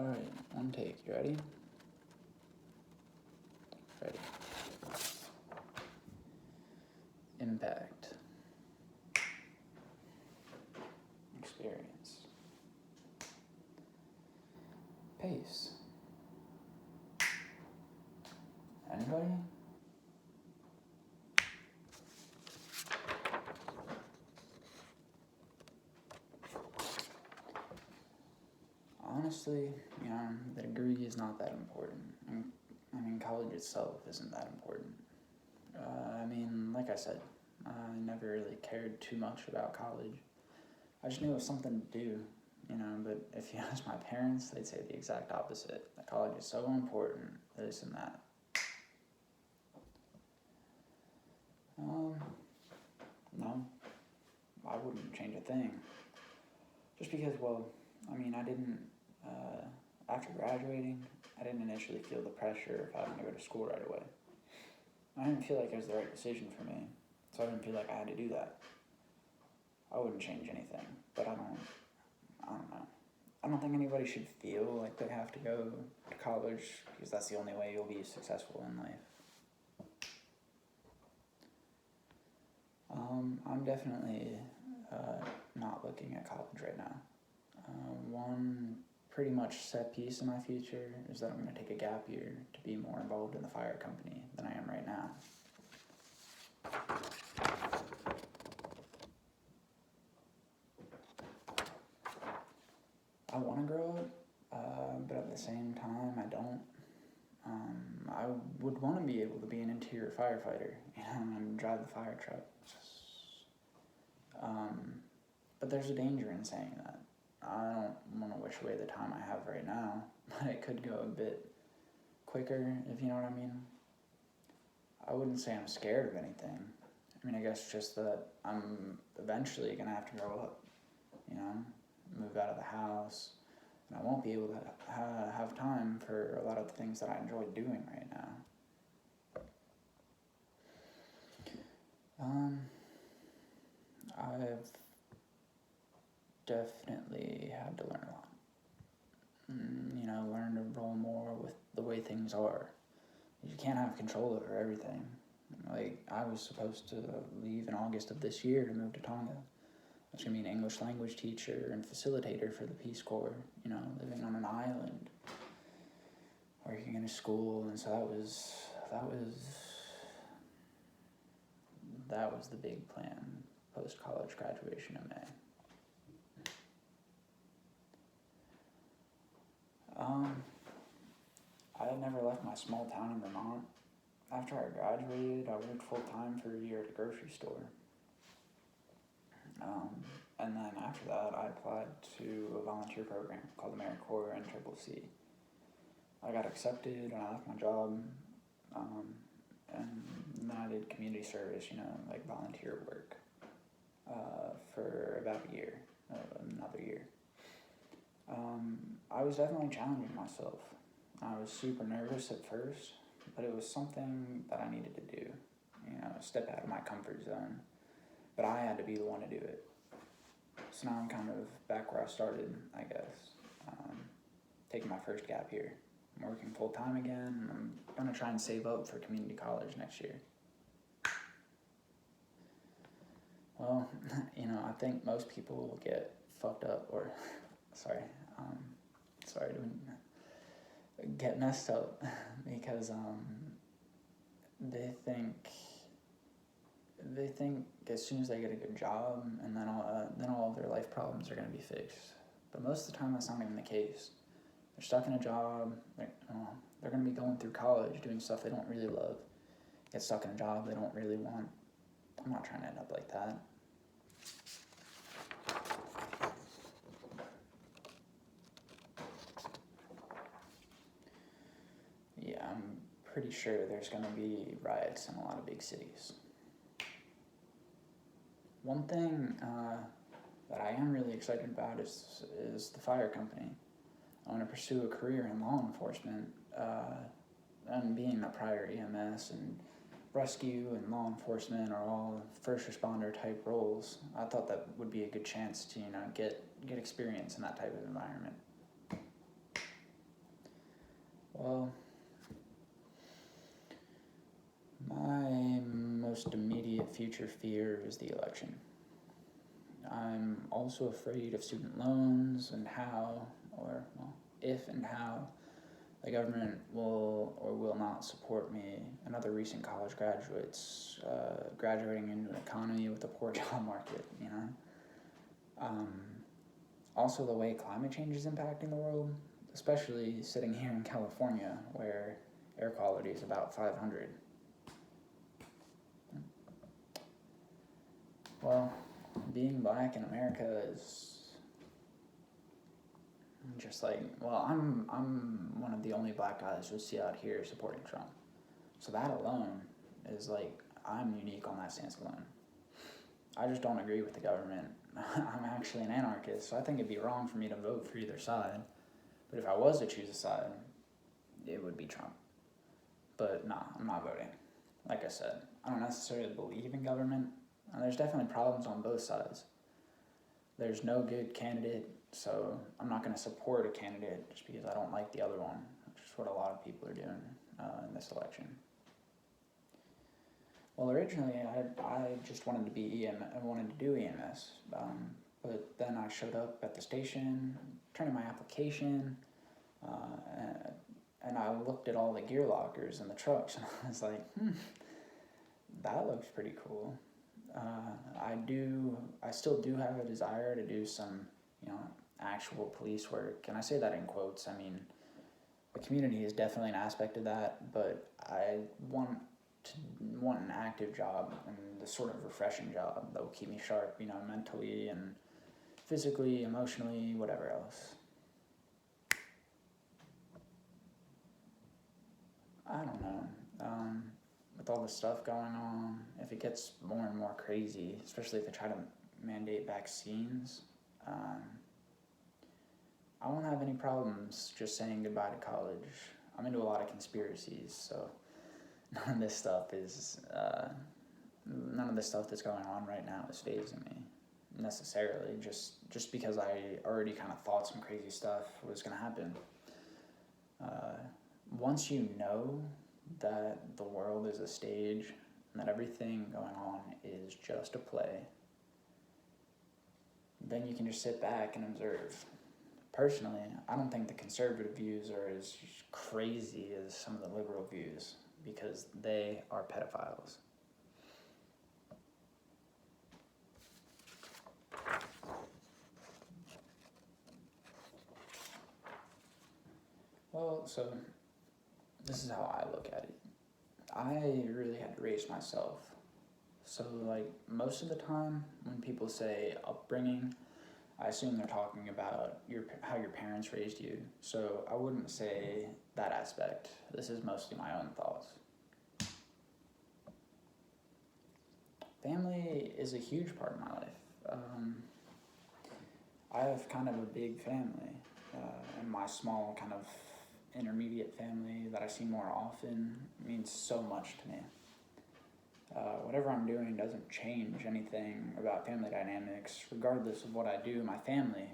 Alright, one take. You ready? Ready. Impact. Experience. Pace. Anybody? Honestly, the degree is not that important. I mean, college itself isn't that important. Like I said, I never really cared too much about college. I just knew it was something to do, but if you ask my parents, they'd say the exact opposite. That college is so important, this and that. No, I wouldn't change a thing. Just because, I didn't, after graduating, I didn't initially feel the pressure of having to go to school right away. I didn't feel like it was the right decision for me, so I didn't feel like I had to do that. I wouldn't change anything, but I don't know. I don't think anybody should feel like they have to go to college because that's the only way you'll be successful in life. I'm definitely not looking at college right now. One pretty much set piece in my future is that I'm going to take a gap year to be more involved in the fire company than I am right now. I want to grow up, but at the same time, I don't. I would want to be able to be an interior firefighter, and drive the fire truck. But there's a danger in saying that. I don't want to wish away the time I have right now, but it could go a bit quicker, if you know what I mean. I wouldn't say I'm scared of anything. I guess just that I'm eventually going to have to grow up, move out of the house, and I won't be able to have time for a lot of the things that I enjoy doing right now. I've definitely had to learn a lot. Learn to roll more with the way things are. You can't have control over everything. I was supposed to leave in August of this year to move to Tonga. I was going to be an English language teacher and facilitator for the Peace Corps, living on an island, working in a school, and so that was the big plan, post-college graduation in May. I had never left my small town in Vermont. After I graduated, I worked full-time for a year at a grocery store. And then after that, I applied to a volunteer program called AmeriCorps NCCC. I got accepted and I left my job, and then I did community service, volunteer work, for about a year, another year. I was definitely challenging myself. I was super nervous at first, but it was something that I needed to do, step out of my comfort zone. But I had to be the one to do it. So now I'm kind of back where I started, I guess, taking my first gap year. I'm working full-time again, and I'm going to try and save up for community college next year. Well, I think most people will get fucked up, or, get messed up because they think as soon as they get a good job, and then all of their life problems are going to be fixed. But most of the time, that's not even the case. They're stuck in a job. They're going to be going through college, doing stuff they don't really love. Get stuck in a job they don't really want. I'm not trying to end up like that. Yeah, I'm pretty sure there's going to be riots in a lot of big cities. One thing that I am really excited about is the fire company. I want to pursue a career in law enforcement, and being that prior EMS and rescue and law enforcement are all first responder type roles. I thought that would be a good chance to get experience in that type of environment. immediate future fear is the election. I'm also afraid of student loans and if and how the government will or will not support me and other recent college graduates graduating into an economy with a poor job market, Also, the way climate change is impacting the world, especially sitting here in California where air quality is about 500. Well, being black in America is just I'm one of the only black guys you'll see out here supporting Trump. So that alone is I'm unique on that stance alone. I just don't agree with the government. I'm actually an anarchist, so I think it'd be wrong for me to vote for either side. But if I was to choose a side, it would be Trump. But nah, I'm not voting. Like I said, I don't necessarily believe in government. And there's definitely problems on both sides. There's no good candidate, so I'm not going to support a candidate just because I don't like the other one, which is what a lot of people are doing in this election. Well, originally I just wanted to be I wanted to do EMS, but then I showed up at the station, turned in my application, and I looked at all the gear lockers in the trucks, and I was like, that looks pretty cool. I still do have a desire to do some, actual police work, and I say that in quotes. I mean, the community is definitely an aspect of that, but I want an active job and the sort of refreshing job that will keep me sharp, mentally and physically, emotionally, whatever else. I don't know. With all this stuff going on, if it gets more and more crazy, especially if they try to mandate vaccines, I won't have any problems just saying goodbye to college. I'm into a lot of conspiracies, so none of this stuff that's going on right now is fazing me necessarily, just because I already kind of thought some crazy stuff was going to happen. Once you know that the world is a stage and that everything going on is just a play, then you can just sit back and observe. Personally, I don't think the conservative views are as crazy as some of the liberal views, because they are pedophiles. Well, so this is how I look at it. I really had to raise myself. So, most of the time when people say upbringing, I assume they're talking about how your parents raised you. So I wouldn't say that aspect. This is mostly my own thoughts. Family is a huge part of my life. I have kind of a big family, and my small kind of intermediate family that I see more often means so much to me. Whatever I'm doing doesn't change anything about family dynamics. Regardless of what I do, my family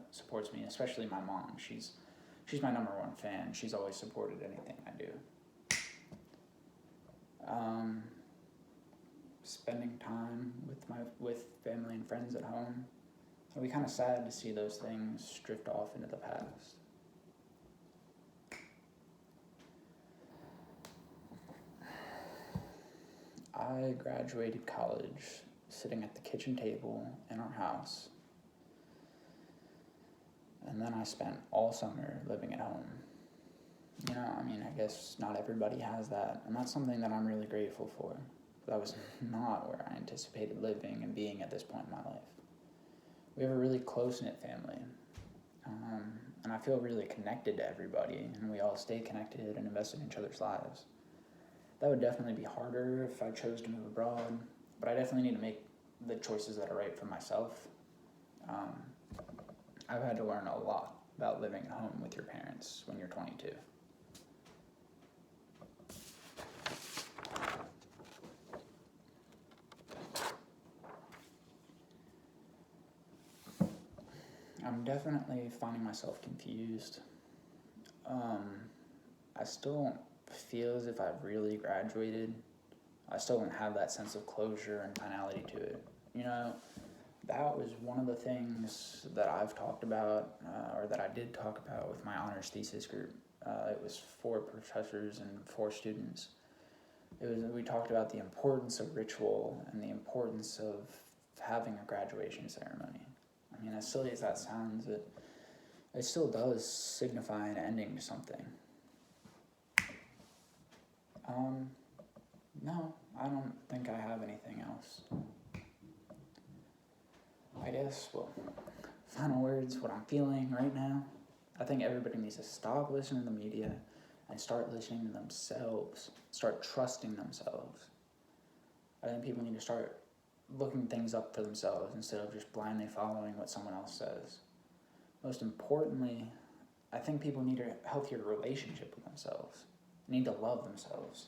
supports me, especially my mom. She's my number one fan. She's always supported anything I do. Spending time with family and friends at home. It'll be kind of sad to see those things drift off into the past. I graduated college sitting at the kitchen table in our house, and then I spent all summer living at home. I guess not everybody has that, and that's something that I'm really grateful for. That was not where I anticipated living and being at this point in my life. We have a really close-knit family, and I feel really connected to everybody, and we all stay connected and invested in each other's lives. That would definitely be harder if I chose to move abroad, but I definitely need to make the choices that are right for myself. I've had to learn a lot about living at home with your parents when you're 22. I'm definitely finding myself confused. I still don't feel as if I've really graduated, I still don't have that sense of closure and finality to it. You know, that was one of the things that I've talked about, or that I did talk about with my honors thesis group. It was 4 professors and 4 students. We talked about the importance of ritual and the importance of having a graduation ceremony. I mean, as silly as that sounds, it still does signify an ending to something. No, I don't think I have anything else. I guess, well, final words, what I'm feeling right now. I think everybody needs to stop listening to the media and start listening to themselves. Start trusting themselves. I think people need to start looking things up for themselves instead of just blindly following what someone else says. Most importantly, I think people need a healthier relationship with themselves. They need to love themselves.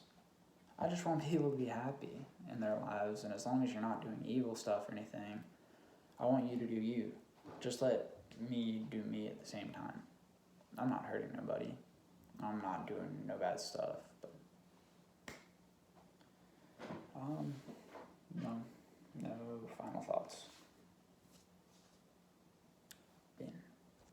I just want people to be happy in their lives, and as long as you're not doing evil stuff or anything, I want you to do you. Just let me do me at the same time. I'm not hurting nobody. I'm not doing no bad stuff.